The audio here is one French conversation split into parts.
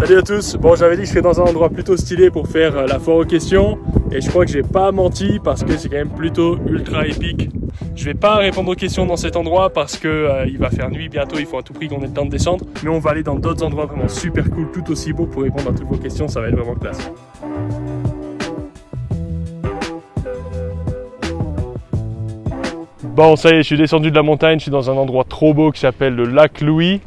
Salut à tous. Bon, j'avais dit que je serais dans un endroit plutôt stylé pour faire la foire aux questions et je crois que j'ai pas menti parce que c'est quand même plutôt ultra épique. Je vais pas répondre aux questions dans cet endroit parce que il va faire nuit bientôt, il faut à tout prix qu'on ait le temps de descendre, mais on va aller dans d'autres endroits vraiment super cool, tout aussi beaux pour répondre à toutes vos questions, ça va être vraiment classe. Bon, ça y est, je suis descendu de la montagne, je suis dans un endroit trop beau qui s'appelle le lac Louis.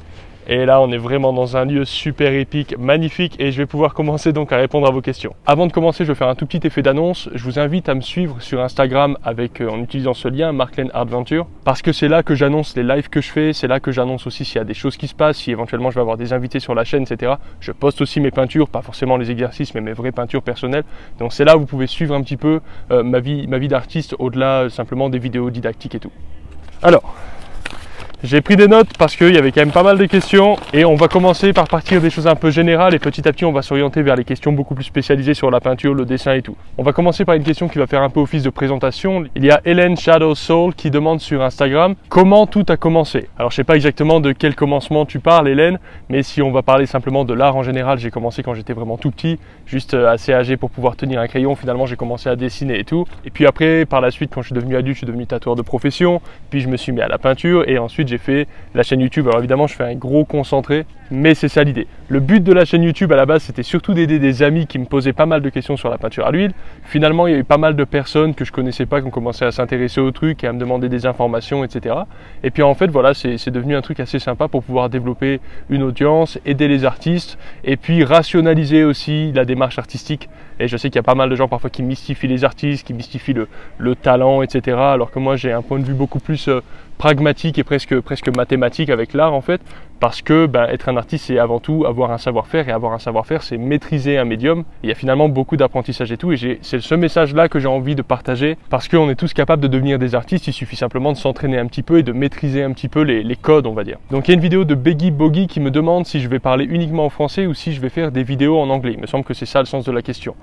Et là, on est vraiment dans un lieu super épique, magnifique, et je vais pouvoir commencer donc à répondre à vos questions. Avant de commencer, je vais faire un tout petit effet d'annonce. Je vous invite à me suivre sur Instagram en utilisant ce lien, Marklen Adventure, parce que c'est là que j'annonce les lives que je fais, c'est là que j'annonce aussi s'il y a des choses qui se passent, si éventuellement je vais avoir des invités sur la chaîne, etc. Je poste aussi mes peintures, pas forcément les exercices, mais mes vraies peintures personnelles. Donc c'est là où vous pouvez suivre un petit peu ma vie d'artiste, au-delà simplement des vidéos didactiques et tout. Alors, j'ai pris des notes parce qu'il y avait quand même pas mal de questions et on va commencer par partir des choses un peu générales et petit à petit on va s'orienter vers les questions beaucoup plus spécialisées sur la peinture, le dessin et tout. On va commencer par une question qui va faire un peu office de présentation. Il y a Hélène Shadow Soul qui demande sur Instagram comment tout a commencé. Alors je sais pas exactement de quel commencement tu parles Hélène, mais si on va parler simplement de l'art en général, j'ai commencé quand j'étais vraiment tout petit, juste assez âgé pour pouvoir tenir un crayon. Finalement j'ai commencé à dessiner et tout. Et puis après par la suite quand je suis devenu adulte, je suis devenu tatoueur de profession, puis je me suis mis à la peinture et ensuite j'ai fait la chaîne YouTube. Alors évidemment je fais un gros concentré, mais c'est ça l'idée. Le but de la chaîne YouTube à la base c'était surtout d'aider des amis qui me posaient pas mal de questions sur la peinture à l'huile. Finalement il y a eu pas mal de personnes que je connaissais pas qui ont commencé à s'intéresser au truc et à me demander des informations, etc. Et puis en fait voilà, c'est devenu un truc assez sympa pour pouvoir développer une audience, aider les artistes et puis rationaliser aussi la démarche artistique. Et je sais qu'il y a pas mal de gens parfois qui mystifient les artistes, qui mystifient le talent, etc. Alors que moi j'ai un point de vue beaucoup plus pragmatique et presque mathématique avec l'art en fait, parce que être un artiste c'est avant tout avoir un savoir-faire, et avoir un savoir-faire c'est maîtriser un médium. Il y a finalement beaucoup d'apprentissage et tout, et c'est ce message là que j'ai envie de partager, parce qu'on est tous capables de devenir des artistes, il suffit simplement de s'entraîner un petit peu et de maîtriser un petit peu les codes on va dire. Donc il y a une vidéo de Beggy Boggy qui me demande si je vais parler uniquement en français ou si je vais faire des vidéos en anglais. Il me semble que c'est ça le sens de la question.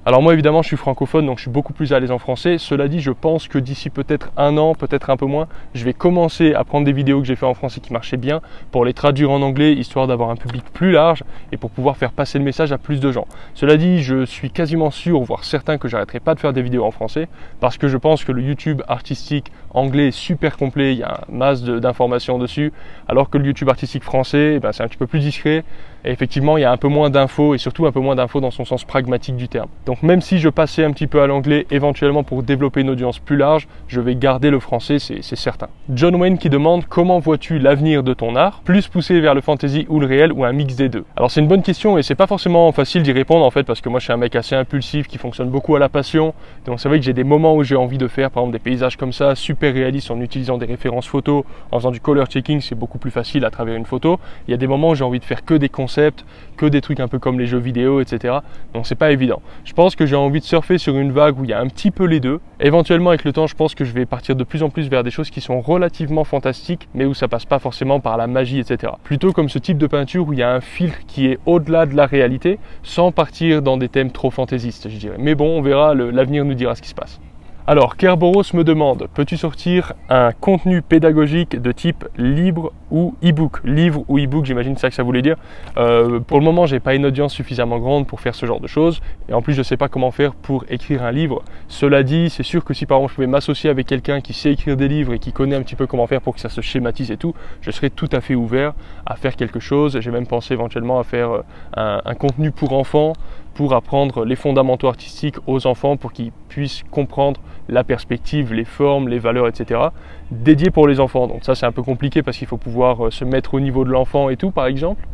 Alors moi évidemment je suis francophone donc je suis beaucoup plus à l'aise en français. Cela dit je pense que d'ici peut-être un an, peut-être un peu moins, je vais commencer à prendre des vidéos que j'ai fait en français qui marchaient bien pour les traduire en anglais, histoire d'avoir un public plus large et pour pouvoir faire passer le message à plus de gens. Cela dit je suis quasiment sûr, voire certain que j'arrêterai pas de faire des vidéos en français parce que je pense que le YouTube artistique anglais est super complet, il y a une masse d'informations dessus, alors que le YouTube artistique français c'est un petit peu plus discret et effectivement il y a un peu moins d'infos et surtout un peu moins d'infos dans son sens pragmatique du terme. Donc même si je passais un petit peu à l'anglais éventuellement pour développer une audience plus large, je vais garder le français, c'est certain. John Wayne qui demande comment vois-tu l'avenir de ton art, plus poussé vers le fantasy ou le réel ou un mix des deux? Alors c'est une bonne question et c'est pas forcément facile d'y répondre en fait parce que moi je suis un mec assez impulsif qui fonctionne beaucoup à la passion. Donc c'est vrai que j'ai des moments où j'ai envie de faire par exemple des paysages comme ça, super réalistes en utilisant des références photos, en faisant du color checking, c'est beaucoup plus facile à travers une photo. Il y a des moments où j'ai envie de faire que des concepts, que des trucs un peu comme les jeux vidéo, etc. Donc c'est pas évident. Je pense que j'ai envie de surfer sur une vague où il y a un petit peu les deux. Éventuellement avec le temps je pense que je vais partir de plus en plus vers des choses qui sont relativement fantastiques mais où ça passe pas forcément par la magie, etc. Plutôt comme ce type de peinture où il y a un filtre qui est au-delà de la réalité sans partir dans des thèmes trop fantaisistes je dirais. Mais bon on verra, l'avenir nous dira ce qui se passe. Alors, Kerboros me demande, peux-tu sortir un contenu pédagogique de type libre ou e-book? Livre ou e-book, j'imagine c'est ça que ça voulait dire. Pour le moment, j'ai pas une audience suffisamment grande pour faire ce genre de choses. Et en plus, je sais pas comment faire pour écrire un livre. Cela dit, c'est sûr que si par exemple je pouvais m'associer avec quelqu'un qui sait écrire des livres et qui connaît un petit peu comment faire pour que ça se schématise et tout, je serais tout à fait ouvert à faire quelque chose. J'ai même pensé éventuellement à faire un contenu pour enfants, pour apprendre les fondamentaux artistiques aux enfants pour qu'ils puissent comprendre la perspective, les formes, les valeurs, etc. dédié pour les enfants. Donc ça c'est un peu compliqué parce qu'il faut pouvoir se mettre au niveau de l'enfant et tout par exemple.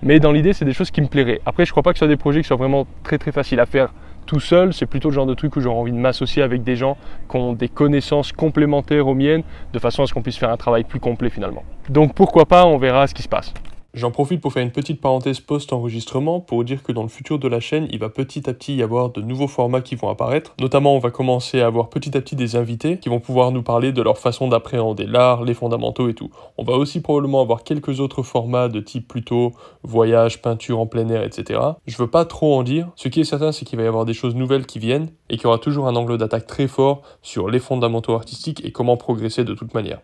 Mais dans l'idée c'est des choses qui me plairaient. Après je crois pas que ce soit des projets qui soient vraiment très faciles à faire tout seul. C'est plutôt le genre de truc où j'aurais envie de m'associer avec des gens qui ont des connaissances complémentaires aux miennes de façon à ce qu'on puisse faire un travail plus complet finalement. Donc pourquoi pas, on verra ce qui se passe. J'en profite pour faire une petite parenthèse post-enregistrement pour dire que dans le futur de la chaîne, il va petit à petit y avoir de nouveaux formats qui vont apparaître. Notamment, on va commencer à avoir petit à petit des invités qui vont pouvoir nous parler de leur façon d'appréhender l'art, les fondamentaux et tout. On va aussi probablement avoir quelques autres formats de type plutôt voyage, peinture en plein air, etc. Je veux pas trop en dire. Ce qui est certain, c'est qu'il va y avoir des choses nouvelles qui viennent et qu'il y aura toujours un angle d'attaque très fort sur les fondamentaux artistiques et comment progresser de toute manière.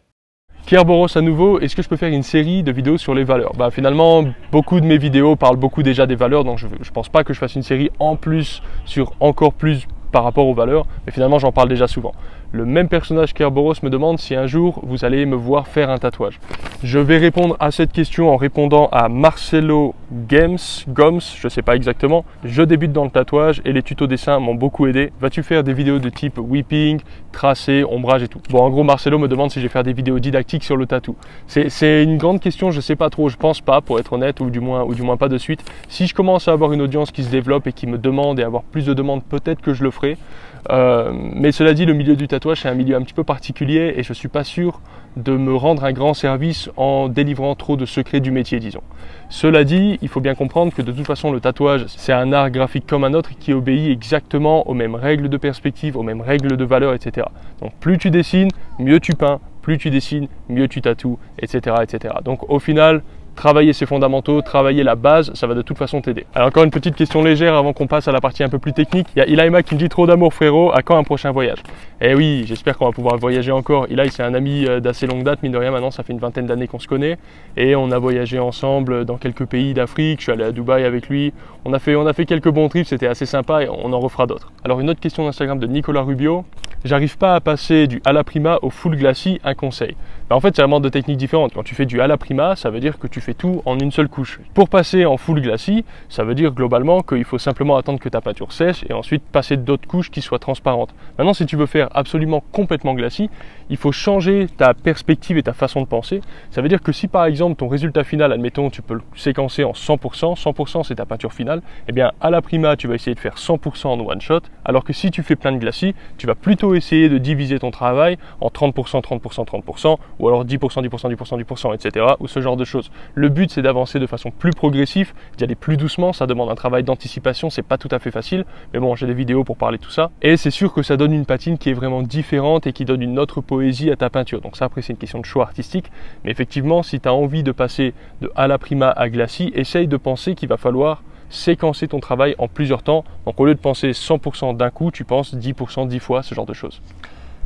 Pierre Boros à nouveau, est-ce que je peux faire une série de vidéos sur les valeurs? Finalement, beaucoup de mes vidéos parlent beaucoup déjà des valeurs, donc je ne pense pas que je fasse une série en plus sur encore plus par rapport aux valeurs, mais finalement j'en parle déjà souvent. Le même personnage Pierre Boros me demande si un jour vous allez me voir faire un tatouage. Je vais répondre à cette question en répondant à Marcelo Gomes, je ne sais pas exactement. Je débute dans le tatouage et les tutos dessins m'ont beaucoup aidé. Vas-tu faire des vidéos de type whipping, tracé, ombrage et tout? Bon, en gros, Marcelo me demande si je vais faire des vidéos didactiques sur le tatou. C'est une grande question, je ne sais pas trop, je pense pas pour être honnête, ou du moins pas de suite. Si je commence à avoir une audience qui se développe et qui me demande et avoir plus de demandes, peut-être que je le ferai. Mais cela dit, le milieu du tatouage c'est un milieu un petit peu particulier et je ne suis pas sûr de me rendre un grand service en délivrant trop de secrets du métier, disons. Cela dit, il faut bien comprendre que de toute façon le tatouage c'est un art graphique comme un autre qui obéit exactement aux mêmes règles de perspective, aux mêmes règles de valeur, etc. Donc plus tu dessines, mieux tu peins, plus tu dessines, mieux tu tatoues, etc., etc. Donc au final, travailler ses fondamentaux, travailler la base, ça va de toute façon t'aider. Alors encore une petite question légère avant qu'on passe à la partie un peu plus technique. Il y a Ilaima qui me dit trop d'amour frérot, à quand un prochain voyage? Eh oui, j'espère qu'on va pouvoir voyager encore. Ilaï c'est un ami d'assez longue date, mine de rien maintenant ça fait une vingtaine d'années qu'on se connaît. Et on a voyagé ensemble dans quelques pays d'Afrique, je suis allé à Dubaï avec lui. On a fait quelques bons trips, c'était assez sympa et on en refera d'autres. Alors une autre question d'Instagram de Nicolas Rubio. J'arrive pas à passer du à la prima au full glacis, un conseil? En fait c'est vraiment deux techniques différentes. Quand tu fais du à la prima, ça veut dire que tu fais tout en une seule couche. Pour passer en full glacis, ça veut dire globalement qu'il faut simplement attendre que ta peinture sèche et ensuite passer d'autres couches qui soient transparentes. Maintenant si tu veux faire absolument complètement glacis, il faut changer ta perspective et ta façon de penser. Ça veut dire que si par exemple ton résultat final, admettons tu peux le séquencer en 100%, 100% c'est ta peinture finale, et bien à la prima tu vas essayer de faire 100% en one shot, alors que si tu fais plein de glacis, tu vas plutôt essayer de diviser ton travail en 30%, 30%, 30%, ou alors 10%, 10%, 10%, 10%, etc. ou ce genre de choses. Le but c'est d'avancer de façon plus progressive, d'y aller plus doucement, ça demande un travail d'anticipation, c'est pas tout à fait facile, mais bon j'ai des vidéos pour parler de tout ça, et c'est sûr que ça donne une patine qui est vraiment différente et qui donne une autre poésie à ta peinture. Donc ça après c'est une question de choix artistique, mais effectivement si tu as envie de passer de à la prima à glacis, essaye de penser qu'il va falloir séquencer ton travail en plusieurs temps. Donc au lieu de penser 100% d'un coup, tu penses 10% 10 fois, ce genre de choses.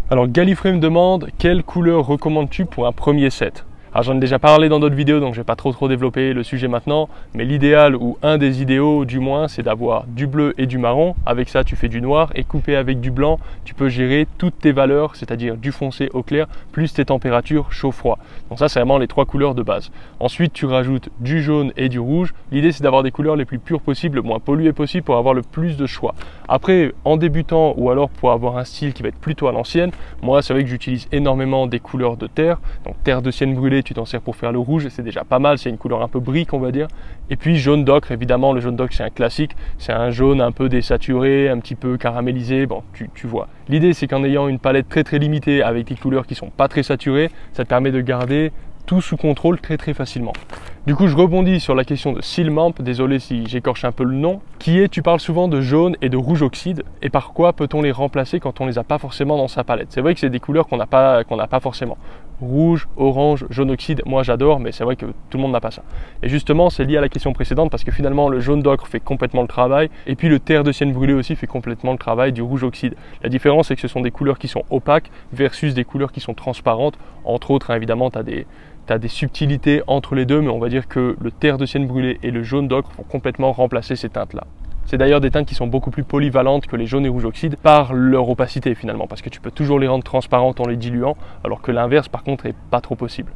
Alors Gallifrey me demande quelle couleur recommandes-tu pour un premier set? Alors j'en ai déjà parlé dans d'autres vidéos, donc je ne vais pas trop développer le sujet maintenant, mais l'idéal, ou un des idéaux du moins, c'est d'avoir du bleu et du marron. Avec ça, tu fais du noir, et coupé avec du blanc, tu peux gérer toutes tes valeurs, c'est-à-dire du foncé au clair, plus tes températures chaud-froid. Donc ça, c'est vraiment les trois couleurs de base. Ensuite, tu rajoutes du jaune et du rouge. L'idée, c'est d'avoir des couleurs les plus pures possibles, le moins polluées possible, pour avoir le plus de choix. Après, en débutant, ou alors pour avoir un style qui va être plutôt à l'ancienne, moi, c'est vrai que j'utilise énormément des couleurs de terre, donc terre de sienne brûlée, tu t'en sers pour faire le rouge, c'est déjà pas mal, c'est une couleur un peu brique on va dire. Et puis jaune d'ocre, évidemment le jaune d'ocre c'est un classique, c'est un jaune un peu désaturé, un petit peu caramélisé, bon tu vois. L'idée c'est qu'en ayant une palette très limitée avec des couleurs qui sont pas très saturées, ça te permet de garder tout sous contrôle très facilement. Du coup je rebondis sur la question de Silmamp, désolé si j'écorche un peu le nom, qui est, tu parles souvent de jaune et de rouge oxyde, et par quoi peut-on les remplacer quand on les a pas forcément dans sa palette? C'est vrai que c'est des couleurs qu'on n'a pas forcément. Rouge, orange, jaune oxyde, moi j'adore, mais c'est vrai que tout le monde n'a pas ça. Et justement c'est lié à la question précédente parce que finalement le jaune d'ocre fait complètement le travail, et puis le terre de sienne brûlée aussi fait complètement le travail du rouge oxyde. La différence c'est que ce sont des couleurs qui sont opaques versus des couleurs qui sont transparentes, entre autres hein, évidemment tu as des subtilités entre les deux, mais on va dire que le terre de sienne brûlée et le jaune d'ocre vont complètement remplacer ces teintes-là. C'est d'ailleurs des teintes qui sont beaucoup plus polyvalentes que les jaunes et rouges oxydes par leur opacité finalement, parce que tu peux toujours les rendre transparentes en les diluant, alors que l'inverse par contre est pas trop possible.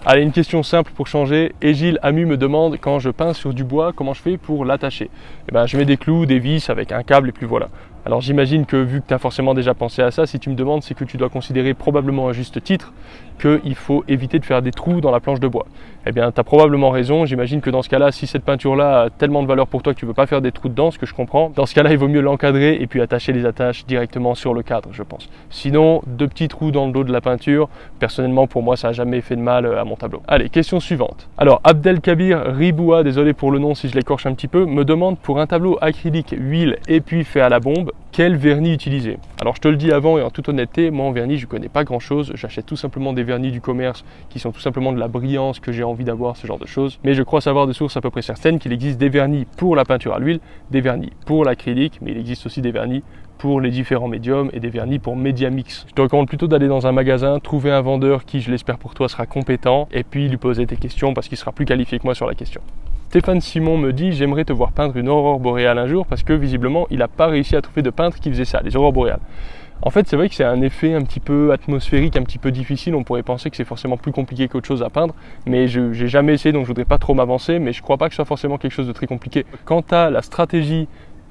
Allez, une question simple pour changer. Egil Amu me demande quand je peins sur du bois, comment je fais pour l'attacher? Eh ben, je mets des clous, des vis avec un câble et puis voilà. Alors j'imagine que vu que tu as forcément déjà pensé à ça, si tu me demandes, c'est que tu dois considérer probablement à juste titre qu'il faut éviter de faire des trous dans la planche de bois. Eh bien, tu as probablement raison. J'imagine que dans ce cas-là, si cette peinture-là a tellement de valeur pour toi que tu ne veux pas faire des trous dedans, ce que je comprends, dans ce cas-là, il vaut mieux l'encadrer et puis attacher les attaches directement sur le cadre, je pense. Sinon, deux petits trous dans le dos de la peinture, personnellement, pour moi, ça n'a jamais fait de mal à mon tableau. Allez, question suivante. Alors, Abdelkabir Riboua, désolé pour le nom si je l'écorche un petit peu, me demande pour un tableau acrylique, huile et puis fait à la bombe, quel vernis utiliser? Alors je te le dis avant et en toute honnêteté, moi en vernis je connais pas grand chose, j'achète tout simplement des vernis du commerce qui sont tout simplement de la brillance que j'ai envie d'avoir, ce genre de choses. Mais je crois savoir de sources à peu près certaines qu'il existe des vernis pour la peinture à l'huile, des vernis pour l'acrylique, mais il existe aussi des vernis pour les différents médiums et des vernis pour média mix. Je te recommande plutôt d'aller dans un magasin, trouver un vendeur qui, je l'espère pour toi, sera compétent et puis lui poser tes questions parce qu'il sera plus qualifié que moi sur la question. Stéphane Simon me dit « J'aimerais te voir peindre une aurore boréale un jour parce que visiblement il n'a pas réussi à trouver de peintre qui faisait ça, les aurores boréales. » En fait, c'est vrai que c'est un effet un petit peu atmosphérique, un petit peu difficile. On pourrait penser que c'est forcément plus compliqué qu'autre chose à peindre, mais je n'ai jamais essayé, donc je voudrais pas trop m'avancer, mais je crois pas que ce soit forcément quelque chose de très compliqué. Quant à la stratégie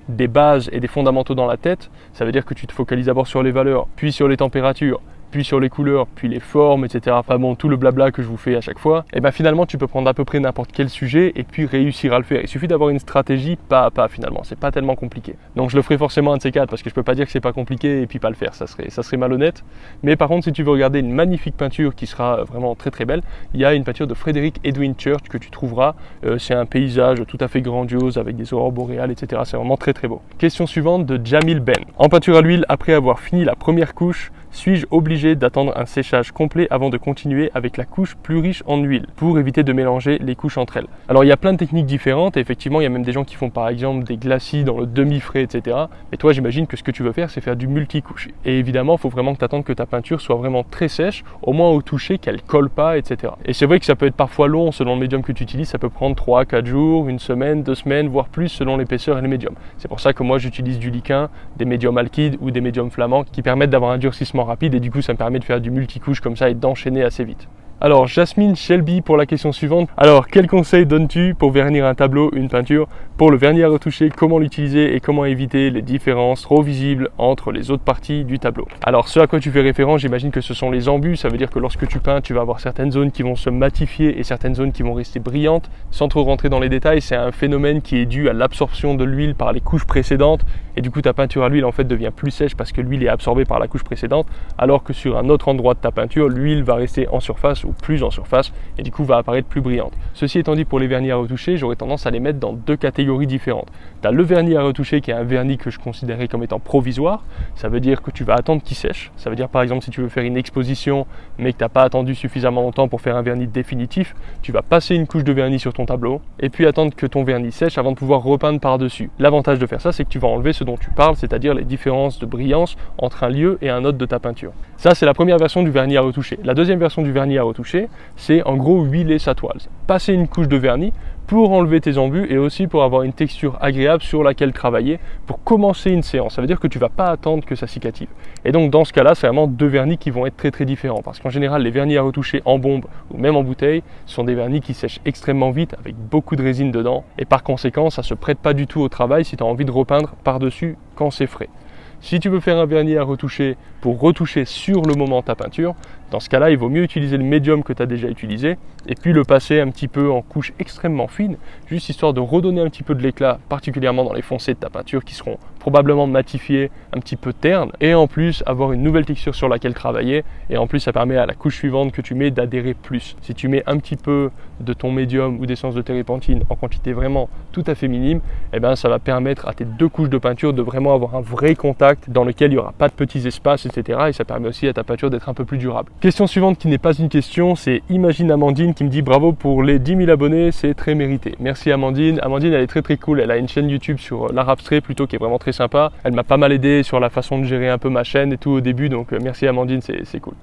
des bases et des fondamentaux dans la tête, ça veut dire que tu te focalises d'abord sur les valeurs, puis sur les températures, puis sur les couleurs, puis les formes, etc. Enfin bon, tout le blabla que je vous fais à chaque fois. Et bien finalement, tu peux prendre à peu près n'importe quel sujet et puis réussir à le faire. Il suffit d'avoir une stratégie pas à pas finalement. C'est pas tellement compliqué. Donc je le ferai forcément un de ces quatre parce que je peux pas dire que c'est pas compliqué et puis pas le faire. Ça serait malhonnête. Mais par contre, si tu veux regarder une magnifique peinture qui sera vraiment très très belle, il y a une peinture de Frederick Edwin Church que tu trouveras. C'est un paysage tout à fait grandiose avec des aurores boréales, etc. C'est vraiment très très beau. Question suivante de Jamil Ben. En peinture à l'huile, après avoir fini la première couche, suis-je obligé d'attendre un séchage complet avant de continuer avec la couche plus riche en huile pour éviter de mélanger les couches entre elles? Alors il y a plein de techniques différentes et effectivement il y a même des gens qui font par exemple des glacis dans le demi-frais, etc. Mais toi j'imagine que ce que tu veux faire c'est faire du multicouche. Et évidemment il faut vraiment que tu attendes que ta peinture soit vraiment très sèche, au moins au toucher, qu'elle colle pas, etc. Et c'est vrai que ça peut être parfois long selon le médium que tu utilises, ça peut prendre 3 à 4 jours, une semaine, 2 semaines, voire plus selon l'épaisseur et le médium. C'est pour ça que moi j'utilise du liquin, des médiums alkydes ou des médiums flamands qui permettent d'avoir un durcissement rapide et du coup ça me permet de faire du multicouche comme ça et d'enchaîner assez vite. Alors Jasmine Shelby pour la question suivante. Alors quel conseil donnes-tu pour vernir un tableau, une peinture? Pour le vernis à retoucher, comment l'utiliser et comment éviter les différences trop visibles entre les autres parties du tableau? Alors ce à quoi tu fais référence, j'imagine que ce sont les embus. Ça veut dire que lorsque tu peins, tu vas avoir certaines zones qui vont se matifier et certaines zones qui vont rester brillantes. Sans trop rentrer dans les détails, c'est un phénomène qui est dû à l'absorption de l'huile par les couches précédentes. Et du coup ta peinture à l'huile en fait devient plus sèche parce que l'huile est absorbée par la couche précédente. Alors que sur un autre endroit de ta peinture, l'huile va rester en surface ou plus en surface et du coup va apparaître plus brillante. Ceci étant dit, pour les vernis à retoucher, j'aurais tendance à les mettre dans 2 catégories différentes. Tu as le vernis à retoucher qui est un vernis que je considérais comme étant provisoire. Ça veut dire que tu vas attendre qu'il sèche. Ça veut dire par exemple si tu veux faire une exposition mais que tu n'as pas attendu suffisamment longtemps pour faire un vernis définitif, tu vas passer une couche de vernis sur ton tableau et puis attendre que ton vernis sèche avant de pouvoir repeindre par-dessus. L'avantage de faire ça, c'est que tu vas enlever ce dont tu parles, c'est-à-dire les différences de brillance entre un lieu et un autre de ta peinture. Ça, c'est la première version du vernis à retoucher. La deuxième version du vernis à retoucher, c'est en gros huiler sa toile. Passer une couche de vernis pour enlever tes embus et aussi pour avoir une texture agréable sur laquelle travailler pour commencer une séance. Ça veut dire que tu ne vas pas attendre que ça cicative. Et donc dans ce cas-là, c'est vraiment 2 vernis qui vont être très très différents parce qu'en général, les vernis à retoucher en bombe ou même en bouteille sont des vernis qui sèchent extrêmement vite avec beaucoup de résine dedans et par conséquent, ça ne se prête pas du tout au travail si tu as envie de repeindre par-dessus quand c'est frais. Si tu veux faire un vernis à retoucher pour retoucher sur le moment ta peinture, dans ce cas-là, il vaut mieux utiliser le médium que tu as déjà utilisé et puis le passer un petit peu en couche extrêmement fine, juste histoire de redonner un petit peu de l'éclat, particulièrement dans les foncés de ta peinture qui seront probablement matifiés, un petit peu ternes, et en plus avoir une nouvelle texture sur laquelle travailler, et en plus ça permet à la couche suivante que tu mets d'adhérer plus. Si tu mets un petit peu de ton médium ou d'essence de térébenthine en quantité vraiment tout à fait minime, eh ben, ça va permettre à tes 2 couches de peinture de vraiment avoir un vrai contact dans lequel il n'y aura pas de petits espaces, etc. Et ça permet aussi à ta peinture d'être un peu plus durable. Question suivante qui n'est pas une question, c'est Imagine Amandine qui me dit bravo pour les 10 000 abonnés, c'est très mérité. Merci Amandine. Amandine, elle est très très cool, elle a une chaîne YouTube sur l'art abstrait plutôt qui est vraiment très sympa. Elle m'a pas mal aidé sur la façon de gérer un peu ma chaîne et tout au début, donc merci Amandine, c'est cool.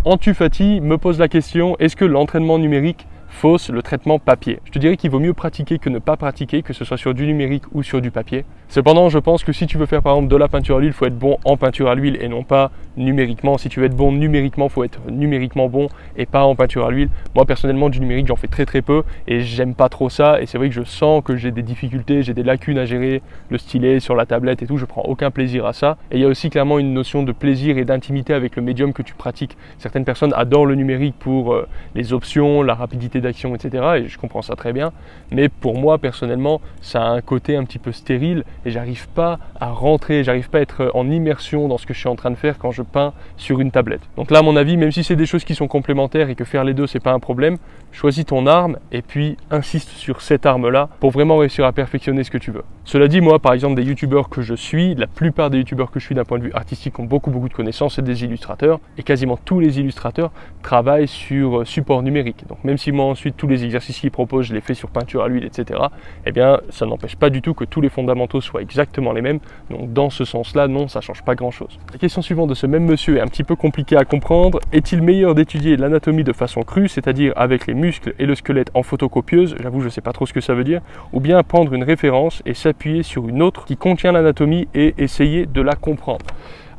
Antufati me pose la question, est-ce que l'entraînement numérique fausse le traitement papier? Je te dirais qu'il vaut mieux pratiquer que ne pas pratiquer, que ce soit sur du numérique ou sur du papier. Cependant, je pense que si tu veux faire par exemple de la peinture à l'huile, il faut être bon en peinture à l'huile et non pas numériquement. Si tu veux être bon numériquement, il faut être numériquement bon et pas en peinture à l'huile. Moi personnellement, du numérique, j'en fais très très peu et j'aime pas trop ça. Et c'est vrai que je sens que j'ai des difficultés, j'ai des lacunes à gérer le stylet sur la tablette et tout. Je prends aucun plaisir à ça. Et il y a aussi clairement une notion de plaisir et d'intimité avec le médium que tu pratiques. Certaines personnes adorent le numérique pour les options, la rapidité d'action, etc. Et je comprends ça très bien. Mais pour moi personnellement, ça a un côté un petit peu stérile et j'arrive pas à rentrer, j'arrive pas à être en immersion dans ce que je suis en train de faire quand je peins sur une tablette. Donc là, à mon avis, même si c'est des choses qui sont complémentaires et que faire les deux, c'est pas un problème, choisis ton arme et puis insiste sur cette arme-là pour vraiment réussir à perfectionner ce que tu veux. Cela dit, moi, par exemple, des youtubeurs que je suis, la plupart des youtubeurs que je suis d'un point de vue artistique ont beaucoup de connaissances, c'est des illustrateurs et quasiment tous les illustrateurs travaillent sur support numérique. Donc même si moi maintenant ensuite tous les exercices qu'il propose, je les fais sur peinture à l'huile, etc. Eh bien, ça n'empêche pas du tout que tous les fondamentaux soient exactement les mêmes. Donc dans ce sens-là, non, ça ne change pas grand-chose. La question suivante de ce même monsieur est un petit peu compliquée à comprendre. Est-il meilleur d'étudier l'anatomie de façon crue, c'est-à-dire avec les muscles et le squelette en photocopieuse, j'avoue je ne sais pas trop ce que ça veut dire, ou bien prendre une référence et s'appuyer sur une autre qui contient l'anatomie et essayer de la comprendre?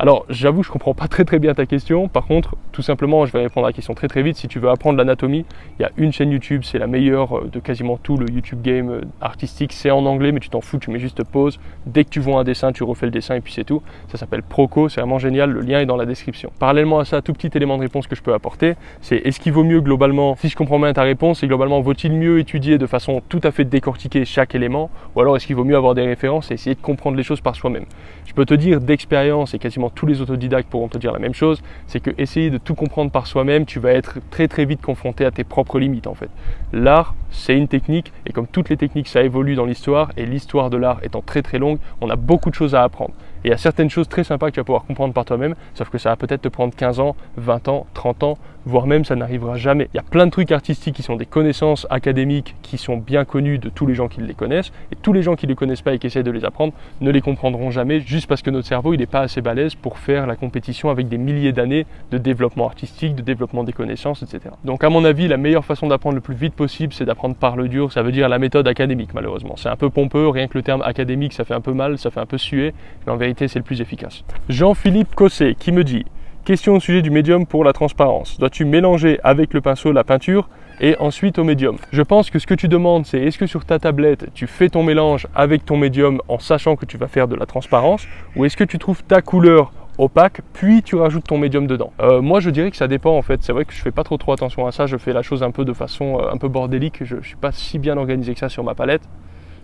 Alors, j'avoue, je ne comprends pas très bien ta question. Par contre, tout simplement, je vais répondre à la question très vite. Si tu veux apprendre l'anatomie, il y a une chaîne YouTube, c'est la meilleure de quasiment tout le YouTube game artistique. C'est en anglais, mais tu t'en fous, tu mets juste pause. Dès que tu vois un dessin, tu refais le dessin et puis c'est tout. Ça s'appelle Proco, c'est vraiment génial. Le lien est dans la description. Parallèlement à ça, tout petit élément de réponse que je peux apporter, c'est est-ce qu'il vaut mieux globalement, si je comprends bien ta réponse, c'est globalement vaut-il mieux étudier de façon tout à fait décortiquée chaque élément, ou alors est-ce qu'il vaut mieux avoir des références et essayer de comprendre les choses par soi-même? Je peux te dire d'expérience, et quasiment tous les autodidactes pourront te dire la même chose, c'est que essayer de tout comprendre par soi-même, tu vas être très vite confronté à tes propres limites en fait. L'art, c'est une technique, et comme toutes les techniques, ça évolue dans l'histoire, et l'histoire de l'art étant très longue, on a beaucoup de choses à apprendre. Et il y a certaines choses très sympas que tu vas pouvoir comprendre par toi-même, sauf que ça va peut-être te prendre 15 ans, 20 ans, 30 ans, voire même ça n'arrivera jamais. Il y a plein de trucs artistiques qui sont des connaissances académiques qui sont bien connues de tous les gens qui les connaissent, et tous les gens qui ne les connaissent pas et qui essaient de les apprendre ne les comprendront jamais, juste parce que notre cerveau il n'est pas assez balèze pour faire la compétition avec des milliers d'années de développement artistique, de développement des connaissances, etc. Donc à mon avis, la meilleure façon d'apprendre le plus vite possible, c'est d'apprendre par le dur, ça veut dire la méthode académique malheureusement. C'est un peu pompeux, rien que le terme académique ça fait un peu mal, ça fait un peu suer, mais en vérité c'est le plus efficace. Jean-Philippe Cosset qui me dit: question au sujet du médium pour la transparence. Dois-tu mélanger avec le pinceau la peinture et ensuite au médium? Je pense que ce que tu demandes, c'est est-ce que sur ta tablette, tu fais ton mélange avec ton médium en sachant que tu vas faire de la transparence, ou est-ce que tu trouves ta couleur opaque, puis tu rajoutes ton médium dedans? Moi, je dirais que ça dépend en fait. C'est vrai que je fais pas trop attention à ça. Je fais la chose un peu de façon un peu bordélique. Je suis pas si bien organisé que ça sur ma palette.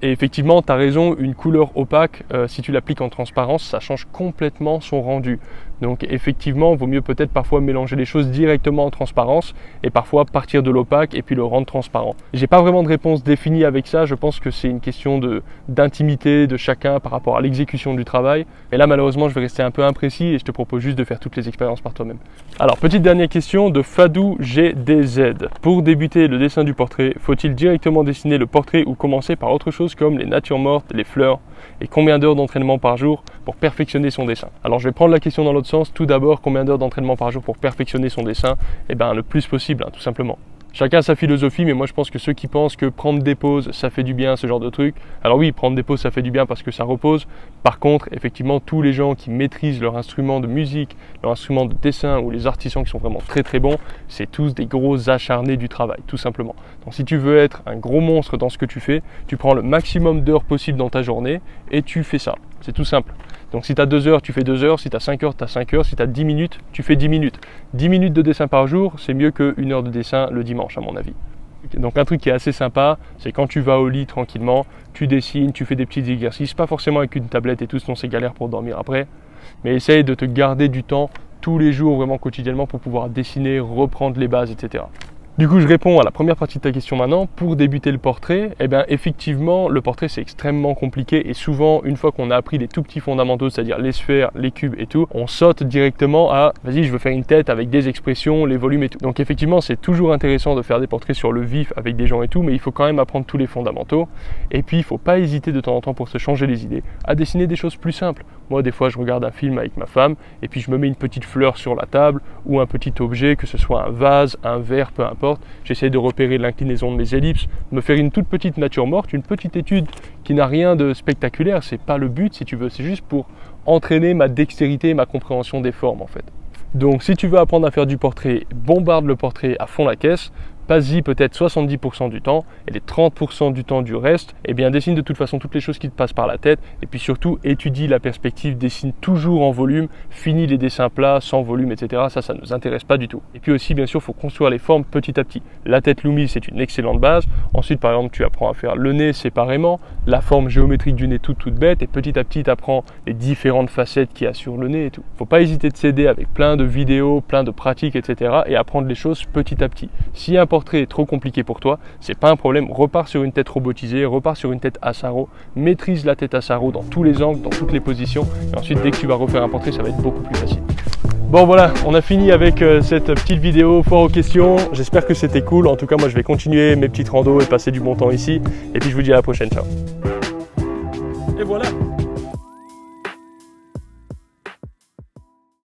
Et effectivement, tu as raison, une couleur opaque, si tu l'appliques en transparence, ça change complètement son rendu. Donc effectivement, il vaut mieux peut-être parfois mélanger les choses directement en transparence et parfois partir de l'opaque et puis le rendre transparent. J'ai pas vraiment de réponse définie avec ça, je pense que c'est une question d'intimité de chacun par rapport à l'exécution du travail. Et là malheureusement, je vais rester un peu imprécis et je te propose juste de faire toutes les expériences par toi-même. Alors, petite dernière question de Fadou GDZ. Pour débuter le dessin du portrait, faut-il directement dessiner le portrait ou commencer par autre chose comme les natures mortes, les fleurs? Et combien d'heures d'entraînement par jour pour perfectionner son dessin? Alors je vais prendre la question dans l'autre sens. Tout d'abord, combien d'heures d'entraînement par jour pour perfectionner son dessin? Eh bien le plus possible, tout simplement. Chacun a sa philosophie, mais moi je pense que ceux qui pensent que prendre des pauses, ça fait du bien, ce genre de truc. Alors oui, prendre des pauses, ça fait du bien parce que ça repose. Par contre, effectivement, tous les gens qui maîtrisent leur instrument de musique, leur instrument de dessin, ou les artisans qui sont vraiment très bons, c'est tous des gros acharnés du travail, tout simplement. Donc si tu veux être un gros monstre dans ce que tu fais, tu prends le maximum d'heures possible dans ta journée et tu fais ça. C'est tout simple. Donc si tu as 2 heures, tu fais 2 heures, si tu as 5 heures, tu as 5 heures, si tu as 10 minutes, tu fais 10 minutes. 10 minutes de dessin par jour, c'est mieux qu'une heure de dessin le dimanche à mon avis. Donc un truc qui est assez sympa, c'est quand tu vas au lit tranquillement, tu dessines, tu fais des petits exercices, pas forcément avec une tablette et tout, sinon c'est galère pour dormir après, mais essaye de te garder du temps tous les jours, vraiment quotidiennement, pour pouvoir dessiner, reprendre les bases, etc. Du coup, je réponds à la première partie de ta question maintenant. Pour débuter le portrait, eh bien, effectivement, le portrait, c'est extrêmement compliqué et souvent, une fois qu'on a appris les tout petits fondamentaux, c'est-à-dire les sphères, les cubes et tout, on saute directement à « vas-y, je veux faire une tête avec des expressions, les volumes et tout ». Donc effectivement, c'est toujours intéressant de faire des portraits sur le vif avec des gens et tout, mais il faut quand même apprendre tous les fondamentaux. Et puis, il ne faut pas hésiter de temps en temps pour se changer les idées, à dessiner des choses plus simples. Moi, des fois, je regarde un film avec ma femme et puis je me mets une petite fleur sur la table ou un petit objet, que ce soit un vase, un verre, peu importe. J'essaie de repérer l'inclinaison de mes ellipses, de me faire une toute petite nature morte, une petite étude qui n'a rien de spectaculaire. C'est pas le but si tu veux, c'est juste pour entraîner ma dextérité et ma compréhension des formes en fait. Donc si tu veux apprendre à faire du portrait, bombarde le portrait à fond la caisse. Passe-y peut-être 70% du temps et les 30% du temps du reste, eh bien dessine de toute façon toutes les choses qui te passent par la tête et puis surtout étudie la perspective, dessine toujours en volume, finis les dessins plats, sans volume, etc. Ça ne nous intéresse pas du tout. Et puis aussi bien sûr, il faut construire les formes petit à petit. La tête Loomis, c'est une excellente base. Ensuite par exemple, tu apprends à faire le nez séparément, la forme géométrique du nez toute bête et petit à petit, tu apprends les différentes facettes qu'il y a sur le nez et tout. Faut pas hésiter de s'aider avec plein de vidéos, plein de pratiques, etc. et apprendre les choses petit à petit. Si un portrait est trop compliqué pour toi, c'est pas un problème, repars sur une tête robotisée, repars sur une tête Asaro, maîtrise la tête Asaro dans tous les angles, dans toutes les positions, et ensuite dès que tu vas refaire un portrait, ça va être beaucoup plus facile. Bon voilà, on a fini avec cette petite vidéo foire aux questions. J'espère que c'était cool. En tout cas, moi je vais continuer mes petites randos et passer du bon temps ici. Et puis je vous dis à la prochaine, ciao. Et voilà.